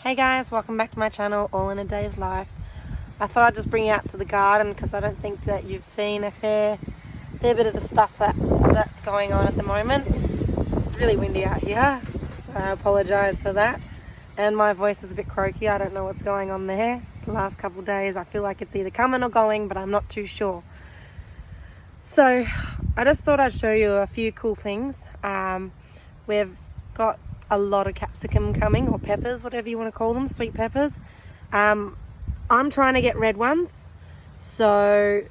Hey guys, welcome back to my channel, All in a Day's Life. I thought I'd just bring you out to the garden because I don't think that you've seen a fair bit of the stuff that's going on at the moment. It's really windy out here, so I apologise for that. And my voice is a bit croaky, I don't know what's going on there. The last couple of days I feel like it's either coming or going, but I'm not too sure. So I just thought I'd show you a few cool things. We've got a lot of capsicum coming, or peppers, whatever you want to call them, sweet peppers. I'm trying to get red ones, so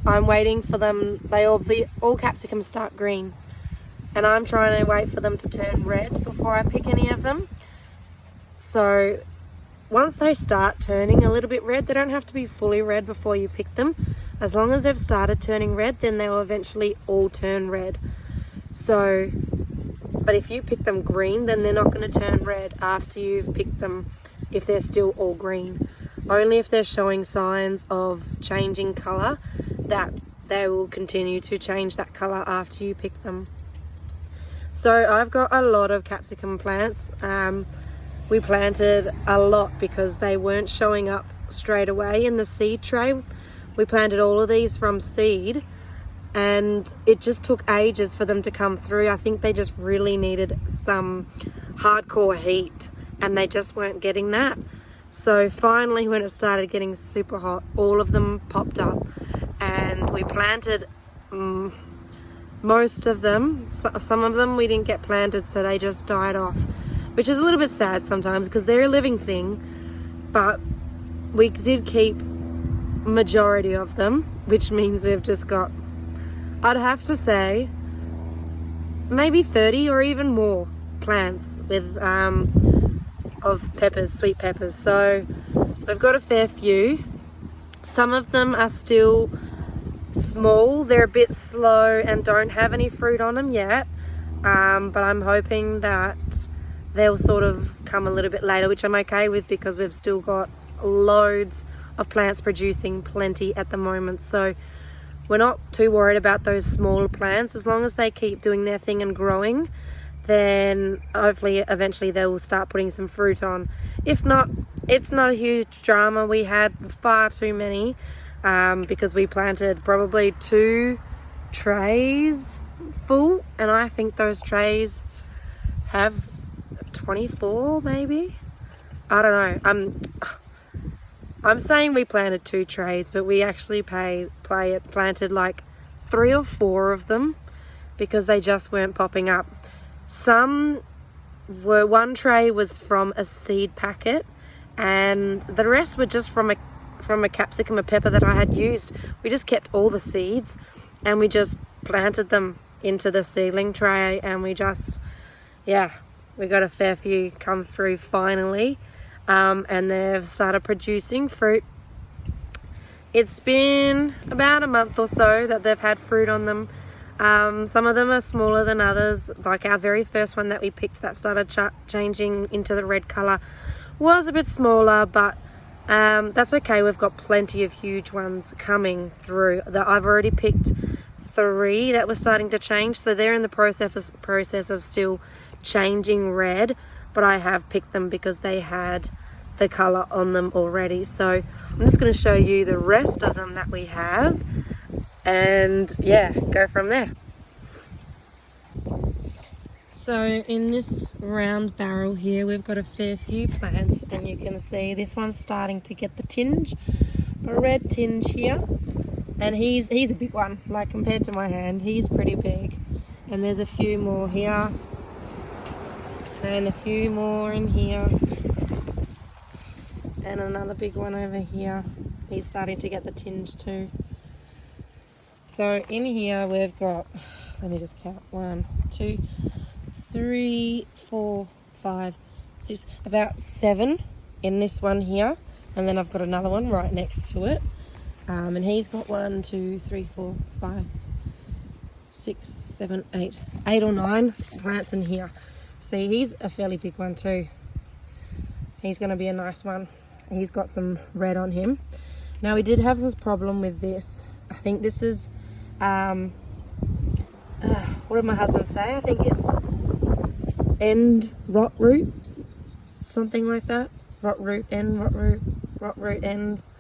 I'm waiting for them. All capsicums start green, and I'm trying to wait for them to turn red before I pick any of them. So once they start turning a little bit red, they don't have to be fully red before you pick them. As long as they've started turning red, then they will eventually all turn red. So but if you pick them green, then they're not going to turn red after you've picked them if they're still all green. Only if they're showing signs of changing colour, that they will continue to change that colour after you pick them. So I've got a lot of capsicum plants. We planted a lot because they weren't showing up straight away in the seed tray. We planted all of these from seed, and it just took ages for them to come through. I think they just really needed some hardcore heat, and they just weren't getting that. So finally, when it started getting super hot, all of them popped up, and we planted most of them. Some of them we didn't get planted, so they just died off, which is a little bit sad sometimes because they're a living thing. But we did keep majority of them, which means we've just got, I'd have to say, maybe 30 or even more plants with of peppers, sweet peppers. So we've got a fair few. Some of them are still small. They're a bit slow and don't have any fruit on them yet. But I'm hoping that they'll sort of come a little bit later, which I'm okay with because we've still got loads of plants producing plenty at the moment. So we're not too worried about those smaller plants. As long as they keep doing their thing and growing, then hopefully eventually they will start putting some fruit on. If not, it's not a huge drama. We had far too many because we planted probably 2 trays full, and I think those trays have 24 maybe. I don't know. I'm saying we planted 2 trays, but we actually planted like 3 or 4 of them because they just weren't popping up. One tray was from a seed packet, and the rest were just from a capsicum, a pepper that I had used. We just kept all the seeds and we just planted them into the seedling tray, and we got a fair few come through finally. And they've started producing fruit. It's been about a month or so that they've had fruit on them. Some of them are smaller than others. Like our very first one that we picked that started changing into the red colour was a bit smaller, but that's okay. We've got plenty of huge ones coming through. I've already picked 3 that were starting to change, so they're in the process of still changing red, but I have picked them because they had the colour on them already. So I'm just going to show you the rest of them that we have, and go from there. So in this round barrel here, we've got a fair few plants, and you can see this one's starting to get a red tinge here, and he's a big one. Like compared to my hand, he's pretty big. And there's a few more here, and a few more in here, and another big one over here. He's starting to get the tinge too. So in here we've got, let me just count, 1, 2, 3, 4, 5, 6, about 7 in this one here, and then I've got another one right next to it, and he's got 1, 2, 3, 4, 5, 6, 7, 8 or 9 plants in here. See, he's a fairly big one too. He's going to be a nice one. He's got some red on him. Now we did have this problem with this. I think this is, what did my husband say? I think it's end rot root. something like that. Rot root ends.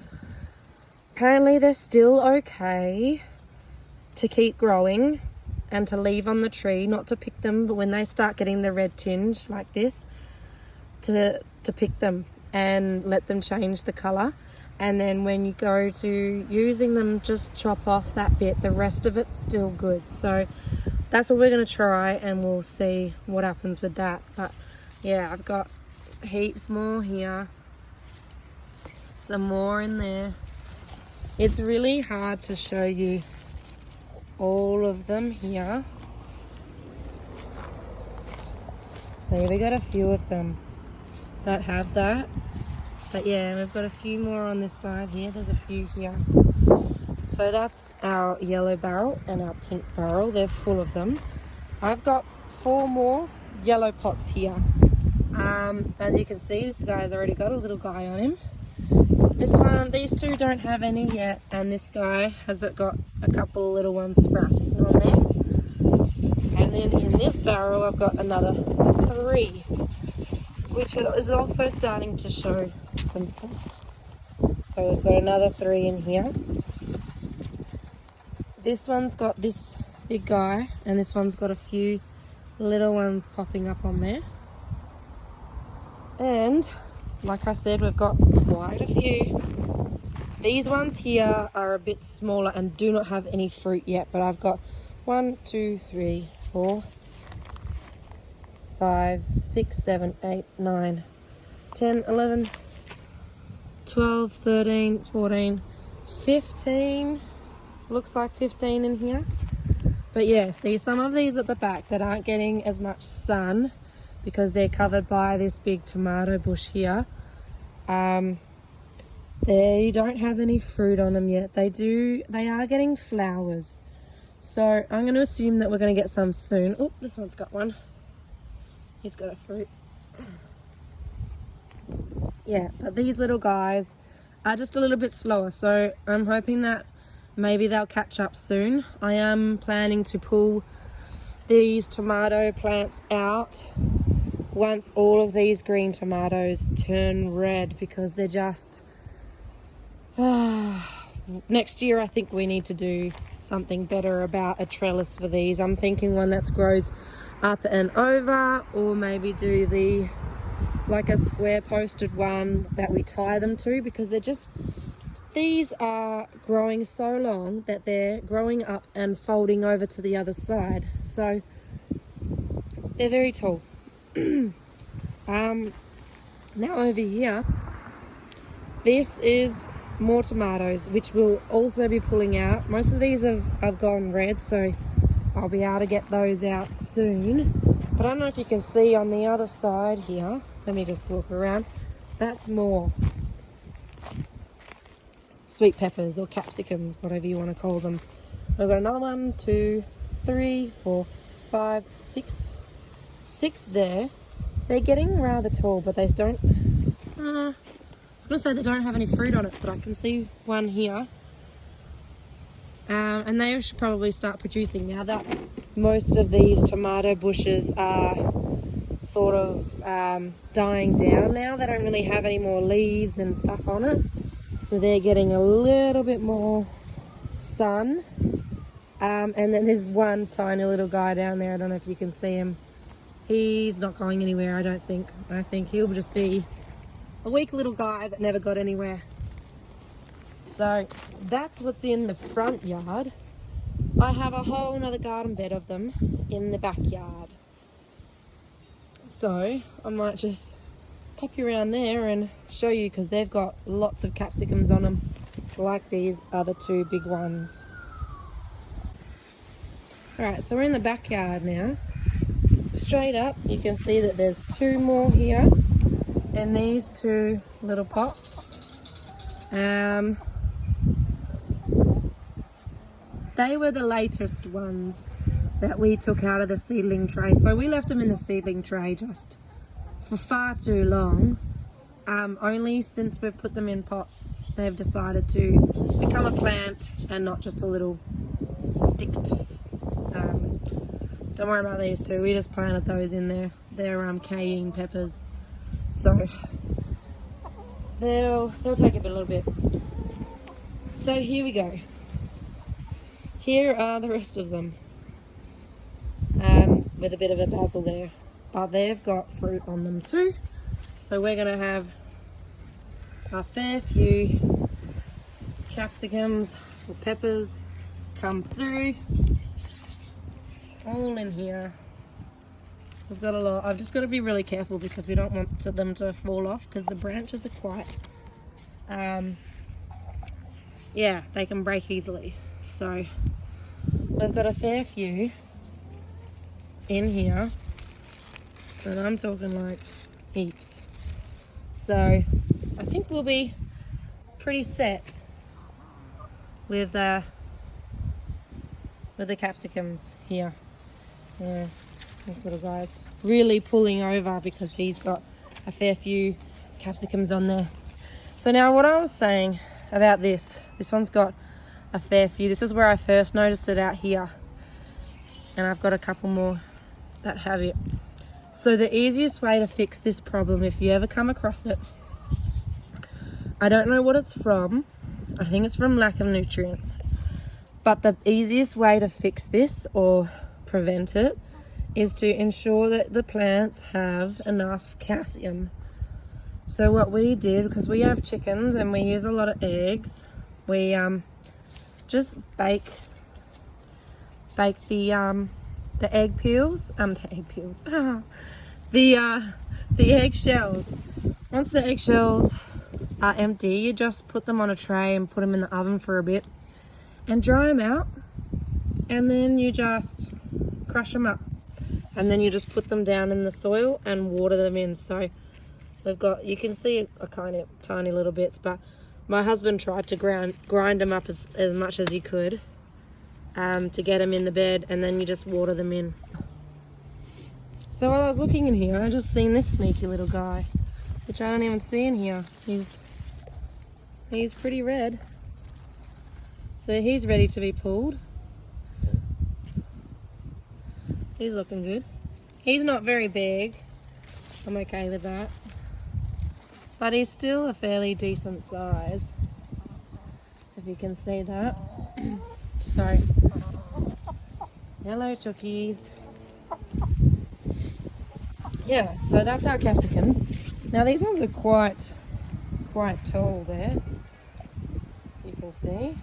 Apparently they're still okay to keep growing and to leave on the tree, not to pick them, but when they start getting the red tinge like this, to pick them and let them change the colour. And then when you go to using them, just chop off that bit. The rest of it's still good. So that's what we're going to try, and we'll see what happens with that. But yeah, I've got heaps more here, some more in there. It's really hard to show you all of them here. So we got a few of them that have that. But yeah, we've got a few more on this side here. There's a few here. So that's our yellow barrel and our pink barrel. They're full of them. I've got 4 more yellow pots here. As you can see, this guy's already got a little guy on him. These two don't have any yet, and this guy has got a couple of little ones sprouting on there. And then in this barrel, I've got another 3, which is also starting to show some fruit. So we've got another 3 in here. This one's got this big guy, and this one's got a few little ones popping up on there. And like I said, we've got quite a few. These ones here are a bit smaller and do not have any fruit yet, but I've got 1, 2, 3, 4, 5, 6, 7, 8, 9, 10, 11, 12, 13, 14, 15. Looks like 15 in here. But yeah, see some of these at the back that aren't getting as much sun because they're covered by this big tomato bush here. They don't have any fruit on them yet. They are getting flowers. So I'm going to assume that we're going to get some soon. Oh, this one's got one. He's got a fruit. Yeah, but these little guys are just a little bit slower. So I'm hoping that maybe they'll catch up soon. I am planning to pull these tomato plants out once all of these green tomatoes turn red, because they're just next year I think we need to do something better about a trellis for these. I'm thinking one that grows up and over, or maybe do like a square posted one that we tie them to, because these are growing so long that they're growing up and folding over to the other side. So they're very tall. Now over here, this is more tomatoes, which we'll also be pulling out. Most of these have gone red, so I'll be able to get those out soon. But I don't know if you can see on the other side here. Let me just walk around. That's more sweet peppers or capsicums, whatever you want to call them. We've got another 1, 2, 3, 4, 5, 6 there. They're getting rather tall, but they don't, I was going to say they don't have any fruit on it, but I can see one here. And they should probably start producing now that most of these tomato bushes are sort of dying down now. They don't really have any more leaves and stuff on it. So they're getting a little bit more sun. And then there's one tiny little guy down there. I don't know if you can see him. He's not going anywhere, I don't think. I think he'll just be a weak little guy that never got anywhere. So that's what's in the front yard. I have a whole another garden bed of them in the backyard. So I might just pop you around there and show you, because they've got lots of capsicums on them, like these other 2 big ones. Alright, so we're in the backyard now. Straight up, you can see that there's 2 more here in these 2 little pots. They were the latest ones that we took out of the seedling tray. So we left them in the seedling tray just for far too long. Only since we've put them in pots, they've decided to become a plant and not just a little sticked. Don't worry about these 2. We just planted those in there. They're cayenne peppers. So they'll take a little bit. So here we go. Here are the rest of them, with a bit of a basil there, but they've got fruit on them too. So we're gonna have a fair few capsicums or peppers come through, all in here. We've got a lot. I've just got to be really careful because we don't want them to fall off, because the branches are quite, yeah, they can break easily. So we've got a fair few in here, and I'm talking like heaps. So I think we'll be pretty set with the capsicums here. Yeah, this little guy's really pulling over because he's got a fair few capsicums on there. So now what I was saying about this one's got a fair few. This is where I first noticed it, out here, and I've got a couple more that have it. So the easiest way to fix this problem, if you ever come across it, I don't know what it's from, I think it's from lack of nutrients, but the easiest way to fix this or prevent it is to ensure that the plants have enough calcium. So what we did, because we have chickens and we use a lot of eggs, we just bake the egg peels, the egg shells. Once the egg shells are empty, you just put them on a tray and put them in the oven for a bit and dry them out, and then you just crush them up, and then you just put them down in the soil and water them in. So we've got, you can see a kind of tiny little bits, but my husband tried to grind them up as much as he could to get them in the bed, and then you just water them in. So while I was looking in here, I just seen this sneaky little guy, which I don't even see in here. He's pretty red. So he's ready to be pulled. He's looking good. He's not very big. I'm okay with that. But he's still a fairly decent size, if you can see that. So, hello chookies. Yeah, so that's our capsicums. Now these ones are quite tall there. You can see.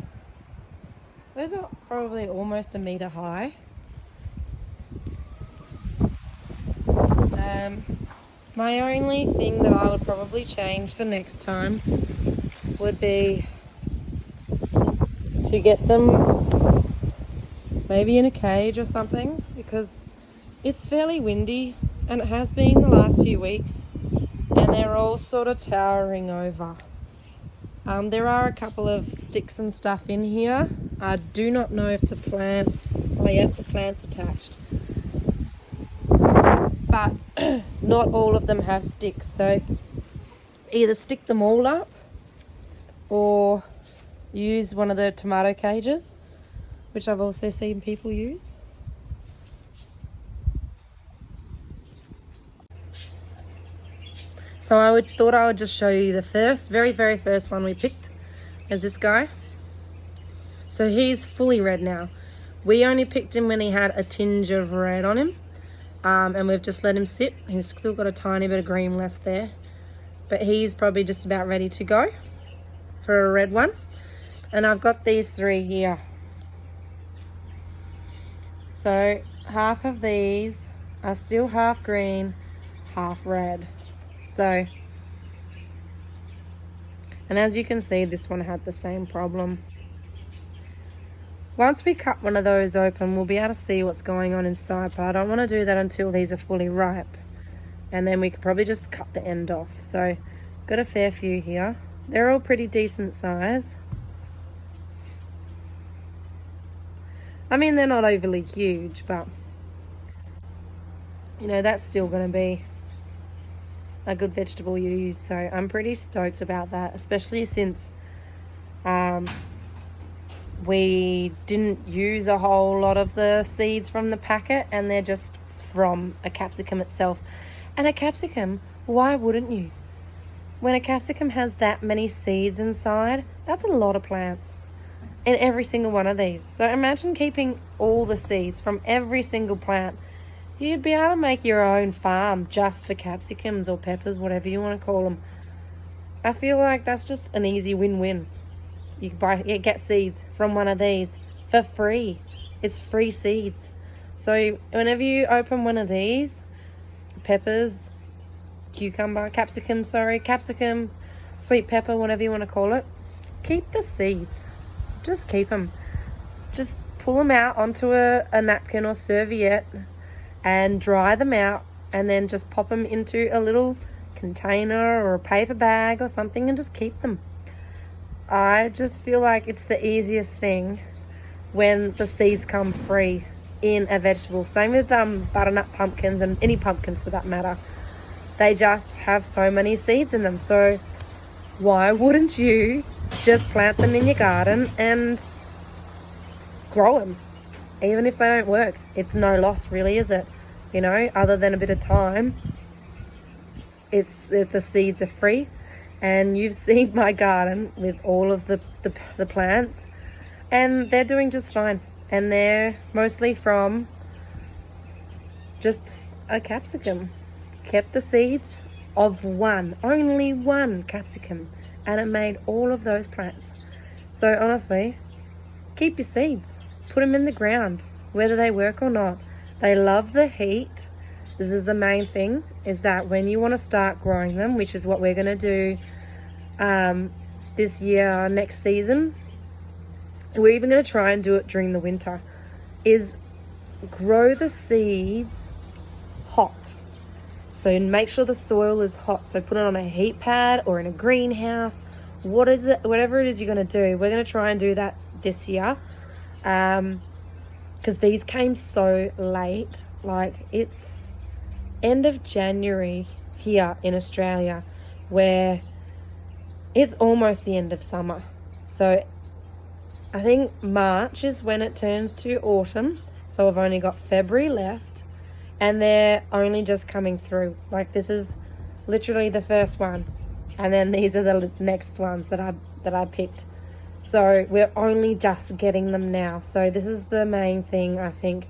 Those are probably almost a metre high. My only thing that I would probably change for next time would be to get them maybe in a cage or something, because it's fairly windy, and it has been the last few weeks, and they're all sort of towering over. There are a couple of sticks and stuff in here. I do not know if the plant, oh yeah, the plant's attached, but not all of them have sticks. So either stick them all up or use one of the tomato cages, which I've also seen people use. So I thought I would just show you the very first one we picked, is this guy. So he's fully red now. We only picked him when he had a tinge of red on him, and we've just let him sit. He's still got a tiny bit of green left there, but he's probably just about ready to go for a red one. And I've got these three here. So half of these are still half green, half red. So, and as you can see, this one had the same problem. Once we cut one of those open, we'll be able to see what's going on inside, but I don't want to do that until these are fully ripe, and then we could probably just cut the end off. So got a fair few here. They're all pretty decent size. I mean, they're not overly huge, but you know, that's still going to be a good vegetable you use. So I'm pretty stoked about that, especially since we didn't use a whole lot of the seeds from the packet, and they're just from a capsicum itself. And a capsicum Why wouldn't you? When a capsicum has that many seeds inside, that's a lot of plants in every single one of these. So imagine keeping all the seeds from every single plant. You'd be able to make your own farm just for capsicums or peppers, whatever you want to call them. I feel like that's just an easy win-win. You get seeds from one of these for free. It's free seeds. So whenever you open one of these, peppers, capsicum, sweet pepper, whatever you want to call it, keep the seeds. Just keep them. Just pull them out onto a napkin or serviette and dry them out, and then just pop them into a little container or a paper bag or something and just keep them. I just feel like it's the easiest thing when the seeds come free in a vegetable. Same with butternut pumpkins and any pumpkins for that matter. They just have so many seeds in them. So why wouldn't you just plant them in your garden and grow them? Even if they don't work, it's no loss really, is it? You know, other than a bit of time. The seeds are free. And you've seen my garden with all of the plants, and they're doing just fine. And they're mostly from just a capsicum. Kept the seeds of only one capsicum, and it made all of those plants. So honestly, keep your seeds. Put them in the ground, whether they work or not. They love the heat. This is the main thing, is that when you want to start growing them, which is what we're going to do this year, next season, we're even going to try and do it during the winter, is grow the seeds hot. So make sure the soil is hot. So put it on a heat pad or in a greenhouse. Whatever it is you're going to do, we're going to try and do that this year. Because these came so late. Like, it's end of January here in Australia, where it's almost the end of summer. So I think March is when it turns to autumn. So I've only got February left, and they're only just coming through. Like, this is literally the first one, and then these are the next ones that I picked. So we're only just getting them now. So this is the main thing, I think,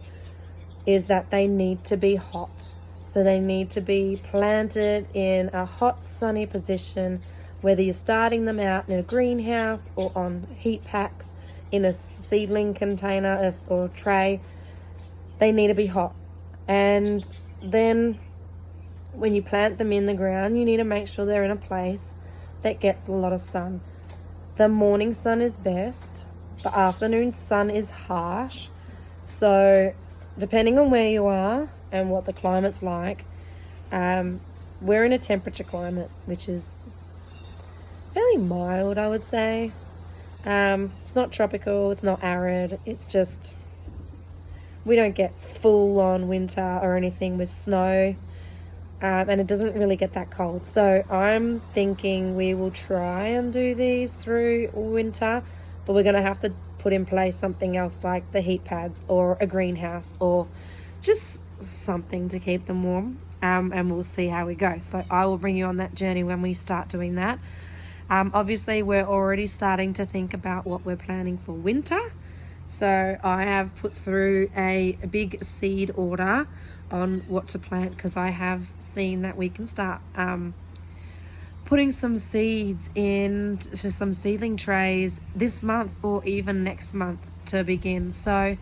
is that they need to be hot. So they need to be planted in a hot, sunny position, whether you're starting them out in a greenhouse or on heat packs in a seedling container or tray. They need to be hot. And then when you plant them in the ground, you need to make sure they're in a place that gets a lot of sun. The morning sun is best. The afternoon sun is harsh. So depending on where you are and what the climate's like, we're in a temperature climate, which is fairly mild, I would say. It's not tropical, it's not arid, it's just, we don't get full on winter or anything with snow, and it doesn't really get that cold. So I'm thinking we will try and do these through winter, but we're going to have to put in place something else like the heat pads or a greenhouse or just something to keep them warm, and we'll see how we go. So I will bring you on that journey when we start doing that. Obviously we're already starting to think about what we're planning for winter. So I have put through a big seed order on what to plant, because I have seen that we can start putting some seeds into some seedling trays this month or even next month to begin. So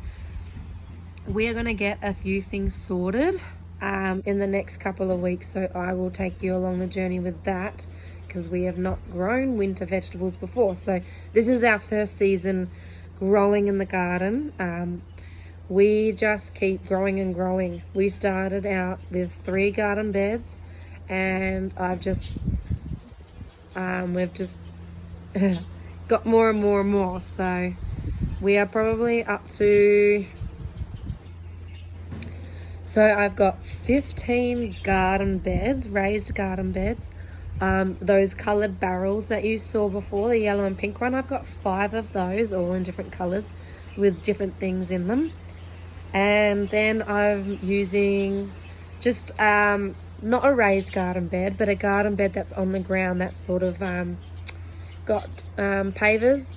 we are going to get a few things sorted in the next couple of weeks. So I will take you along the journey with that, because we have not grown winter vegetables before. So this is our first season growing in the garden. We just keep growing and growing. We started out with 3 garden beds, and we've just got more and more and more. So we are probably up to, so I've got 15 garden beds, raised garden beds. Those coloured barrels that you saw before, the yellow and pink one, I've got 5 of those, all in different colours with different things in them. And then I'm using just not a raised garden bed, but a garden bed that's on the ground that's sort of got pavers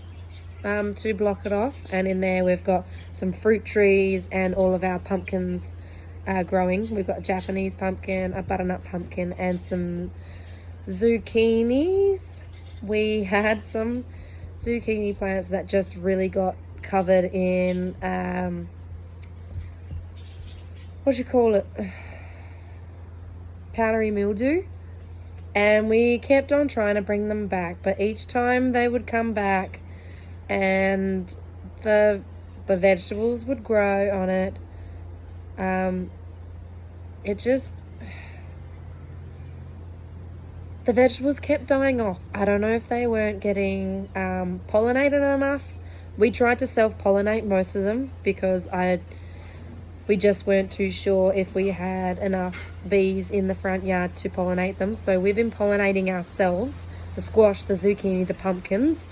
to block it off. And in there we've got some fruit trees and all of our pumpkins growing. We've got a Japanese pumpkin, a butternut pumpkin, and some zucchinis. We had some zucchini plants that just really got covered in what do you call it, powdery mildew, and we kept on trying to bring them back, but each time they would come back and the vegetables would grow on it, the vegetables kept dying off. I don't know if they weren't getting pollinated enough. We tried to self-pollinate most of them because we just weren't too sure if we had enough bees in the front yard to pollinate them. So we've been pollinating ourselves, the squash, the zucchini, the pumpkins.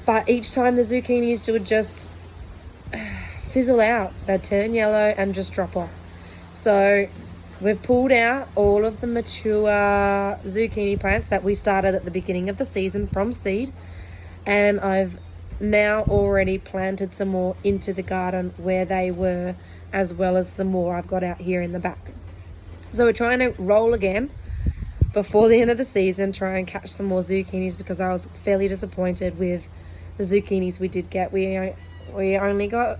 But each time the zucchinis would just fizzle out. They'd turn yellow and just drop off. So we've pulled out all of the mature zucchini plants that we started at the beginning of the season from seed. And I've now already planted some more into the garden where they were, as well as some more I've got out here in the back. So we're trying to roll again before the end of the season, try and catch some more zucchinis, because I was fairly disappointed with the zucchinis we did get. We only got,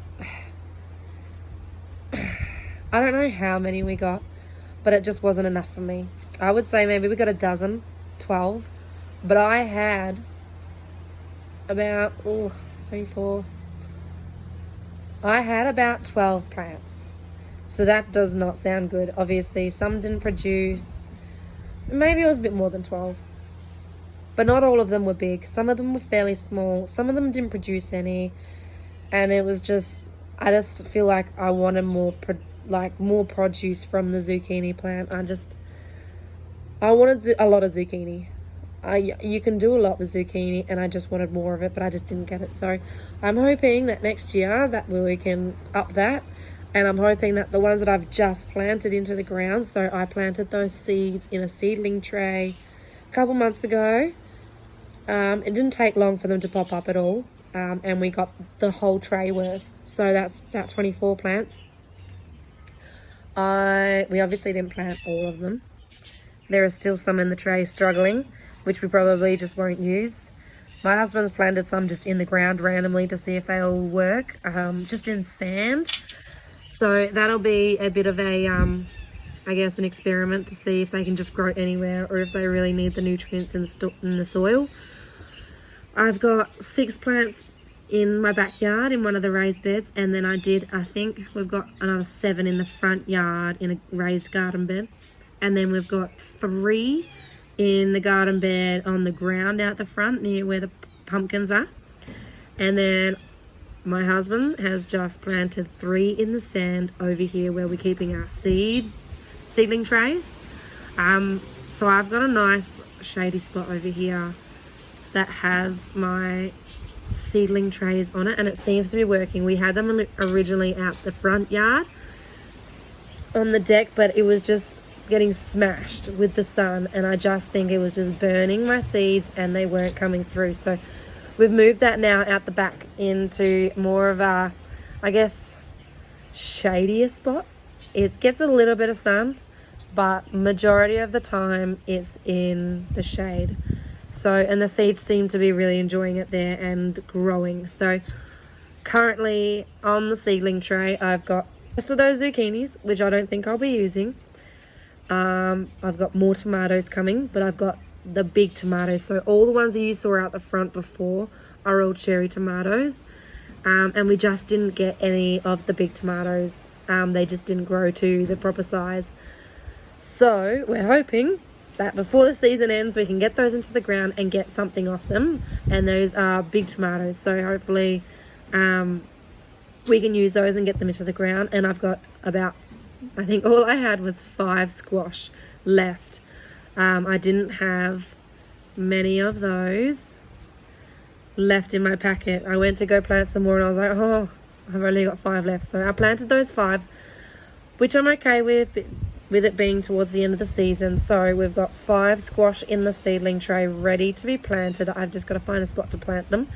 I don't know how many we got, but it just wasn't enough for me. I would say maybe we got a dozen, 12, but I had about 24. I had about 12 plants. So that does not sound good. Obviously, some didn't produce. Maybe it was a bit more than 12. But not all of them were big. Some of them were fairly small. Some of them didn't produce any. And it was just, I just feel like I wanted more produce from the zucchini plant. I wanted a lot of zucchini. You can do a lot with zucchini, and I just wanted more of it, but I just didn't get it. So I'm hoping that next year that we can up that, and I'm hoping that the ones that I've just planted into the ground, so I planted those seeds in a seedling tray a couple months ago. It didn't take long for them to pop up at all, and we got the whole tray worth. So that's about 24 plants. We obviously didn't plant all of them. There are still some in the tray struggling, which we probably just won't use. My husband's planted some just in the ground randomly to see if they'll work, just in sand. So that'll be a bit of a, I guess, an experiment to see if they can just grow anywhere or if they really need the nutrients in the soil. I've got 6 plants in my backyard in one of the raised beds, and then I think we've got another 7 in the front yard in a raised garden bed. And then we've got 3 in the garden bed on the ground out the front near where the pumpkins are. And then my husband has just planted 3 in the sand over here where we're keeping our seedling trays. So I've got a nice shady spot over here that has my seedling trays on it, and it seems to be working. We had them originally out the front yard on the deck, but it was just getting smashed with the sun, and I just think it was just burning my seeds and they weren't coming through. So we've moved that now out the back into more of a, I guess, shadier spot. It gets a little bit of sun, but majority of the time it's in the shade. So, and the seeds seem to be really enjoying it there and growing. So currently on the seedling tray I've got the rest of those zucchinis, which I don't think I'll be using. I've got more tomatoes coming, but I've got the big tomatoes. So all the ones that you saw out the front before are all cherry tomatoes. And we just didn't get any of the big tomatoes. They just didn't grow to the proper size. So we're hoping that before the season ends, we can get those into the ground and get something off them. And those are big tomatoes. So hopefully we can use those and get them into the ground. And I've got about, I think all I had was 5 squash left. I didn't have many of those left in my packet. I went to go plant some more and I was like, oh, I've only got 5 left. So I planted those 5, which I'm okay with. with it being towards the end of the season. So we've got 5 squash in the seedling tray ready to be planted. I've just got to find a spot to plant them.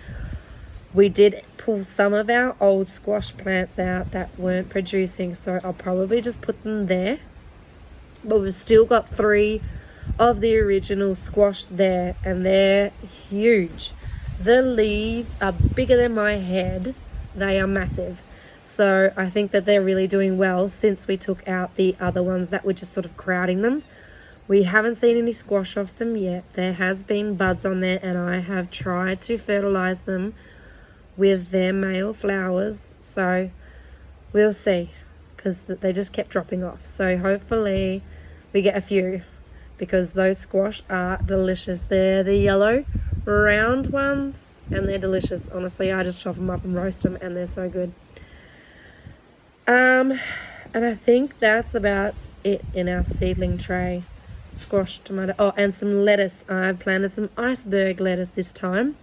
We did pull some of our old squash plants out that weren't producing, so I'll probably just put them there. But we've still got 3 of the original squash there, and they're huge. The leaves are bigger than my head. They are massive. So I think that they're really doing well since we took out the other ones that were just sort of crowding them. We haven't seen any squash off them yet. There has been buds on there, and I have tried to fertilize them with their male flowers, so we'll see, because they just kept dropping off. So hopefully we get a few, because those squash are delicious. They're the yellow round ones, and they're delicious. Honestly, I just chop them up and roast them, and they're so good. And I think that's about it in our seedling tray. Squash, tomato, and some lettuce. I've planted some iceberg lettuce this time.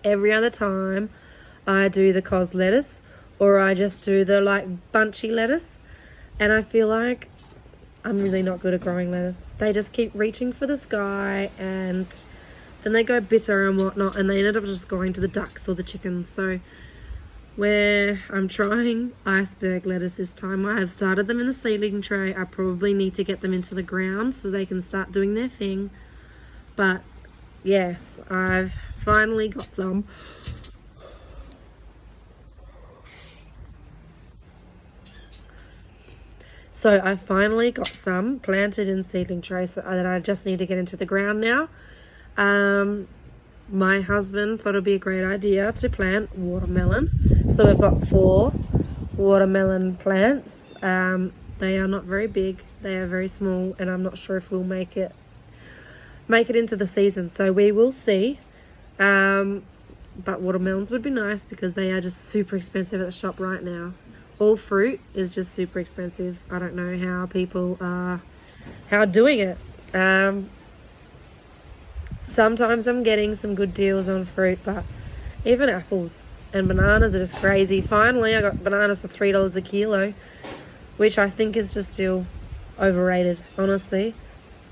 Every other time I do the cos lettuce, or I just do the like bunchy lettuce, and I feel like I'm really not good at growing lettuce. They just keep reaching for the sky, and then they go bitter and whatnot, and they ended up just going to the ducks or the chickens. So I'm trying iceberg lettuce this time. I have started them in the seedling tray. I probably need to get them into the ground so they can start doing their thing. But yes, I've finally got some. So I finally got some planted in seedling trays, so that I just need to get into the ground now. My husband thought it'd be a great idea to plant watermelon. So we've got 4 watermelon plants. They are not very big. They are very small, and I'm not sure if we'll make it into the season. So we will see. But watermelons would be nice, because they are just super expensive at the shop right now. All fruit is just super expensive. I don't know how people are doing it. Sometimes I'm getting some good deals on fruit, but even apples and bananas are just crazy. Finally, I got bananas for $3 a kilo, which I think is just still overrated, honestly.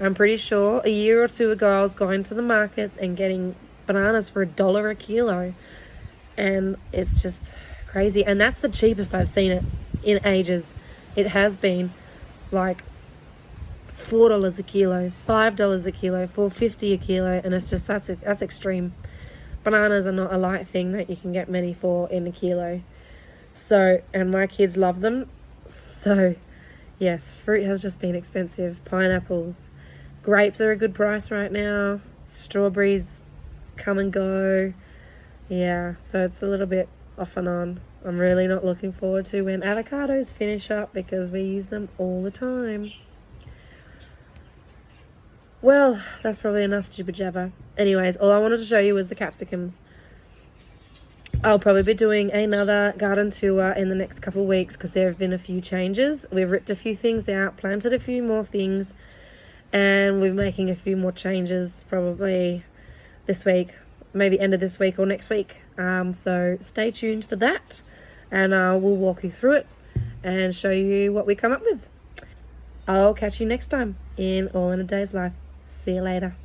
I'm pretty sure a year or 2 ago I was going to the markets and getting bananas for $1 a kilo, and it's just crazy. And that's the cheapest I've seen it in ages. It has been like $4 a kilo, $5 a kilo, $4.50 a kilo, and it's just that's extreme. Bananas are not a light thing that you can get many for in a kilo. So, and my kids love them. So yes, fruit has just been expensive. Pineapples, grapes are a good price right now. Strawberries come and go. Yeah, so it's a little bit off and on. I'm really not looking forward to when avocados finish up, because we use them all the time. Well, that's probably enough jibber jabber. Anyways, all I wanted to show you was the capsicums. I'll probably be doing another garden tour in the next couple of weeks, because there have been a few changes. We've ripped a few things out, planted a few more things, and we're making a few more changes probably this week, maybe end of this week or next week. So stay tuned for that, and we'll walk you through it and show you what we come up with. I'll catch you next time in All in a Day's Life. See you later.